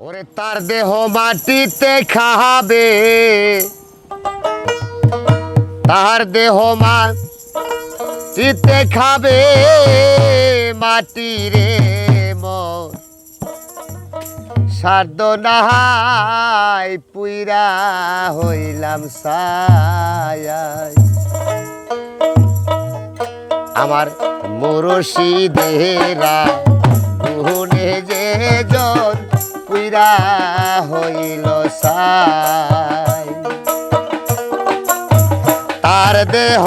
ওরে তার দেহ মাটিতে খাবে, তার দেহ মাটিতে খাবে মাটি রে মন সাধ্য নাহাই পুইরা হইলাম ছায়ায়। আমার মুর্শিদেরা গুনে যে জন পুইরা হইল ছাই। তার দেহ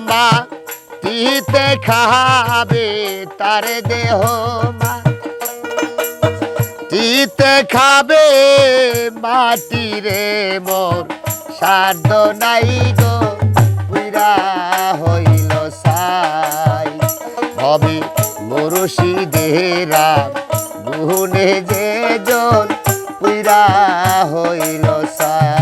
মাটিতে খাবে, তার দেহ মাটিতে খাবে মাটি রে মোর সাধ্য নাই গো পুইরা হইল ছাই। ভবে মুর্শিদেরা গুনে যে জন পুইরা হইল ছাই।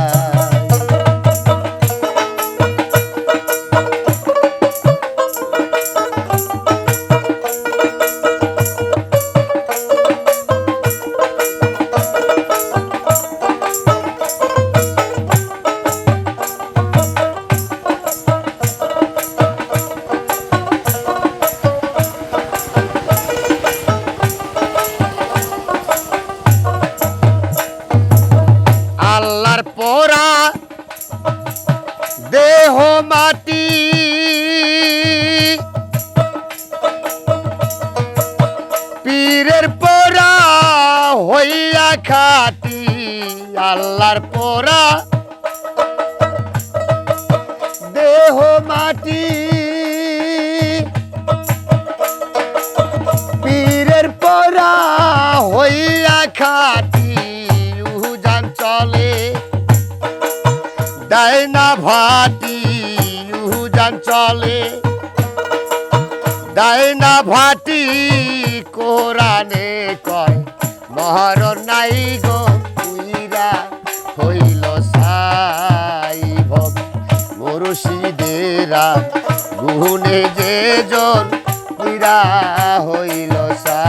আল্লাহর পোড়া দেহ মাটি, পীরের পোড়া হইয়া খাটি। আল্লাহর পোড়া দেহ মাটি, পীরের পোড়া হইয়া খাটি। চলে ডাইনা ভাটি, উজান চলে ডাইনা ভাটি। কোরআনে কয় মহরণ নাই গো পুইরা হইল ছাই। ভব মুর্শিদেরা গুনে যে জন পুইরা হইল ছাই।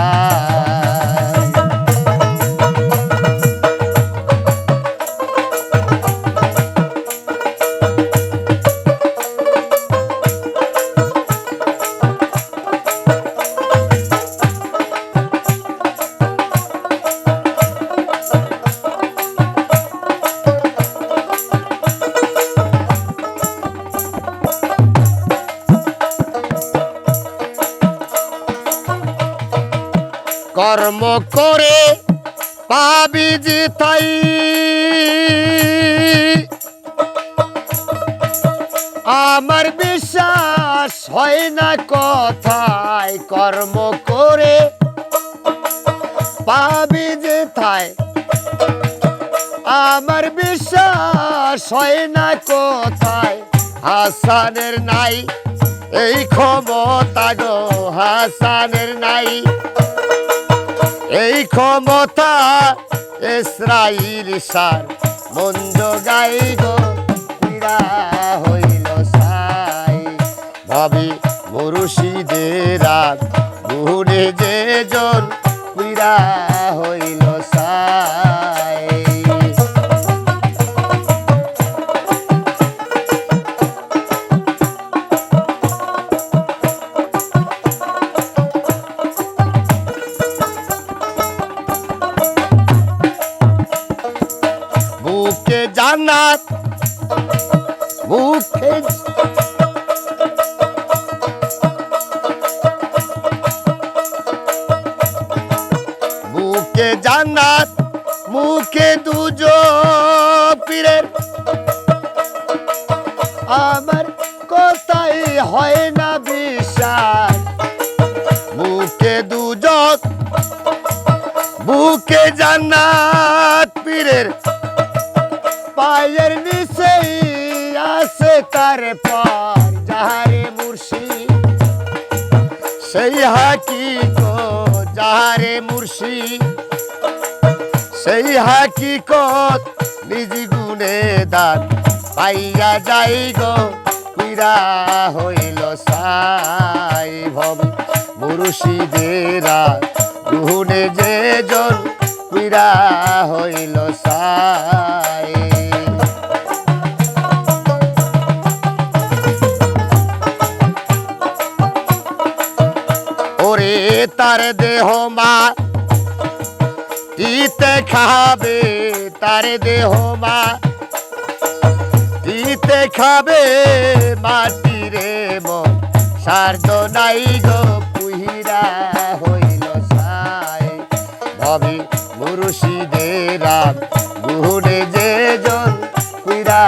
কর্ম করে পাবি জিতাই, আমার বিশ্বাস হয় না কথায়। কর্ম করে পাবি জিতাই, আমার বিশ্বাস হয় না কথায়। হাসানের নাই এই ক্ষমতা গো, হাসানের নাই এই ক্ষমতা। ইসরাইল সার মঞ্জ গাই গো পুইরা হইল ছাই। ভাবি মুর্শিদেরা গুনে যে জন পুইরা হইল ছাই। বুকে জান্নাত বুকে, বুকে জান্নাত মুখে দুজন পীরের। আমার কথাই হয় না বিশ্বাস, মুখে দুজন বুকে জান্নাত পীরের। পায়ের নিচেই আছে তার পর, যাহারে মুর্শিদ সেই হাকিকত। যাহারে মুর্শিদ সেই হাকিকত নিজ গুণে দান পাইয়া যাই গো পুইরা হইল ছাই। ভব মুর্শিদেরা গুনে যে জন পুইরা হইল সাই। ওরে তার দেহ মা ইতে খাবে, তার দেহ মা ইতে খাবে, মাটি রে মন সার্দ নাই গো পুহিরা হইল সাই। ভবি মুর্শিদের গুহরে যে জন পুইরা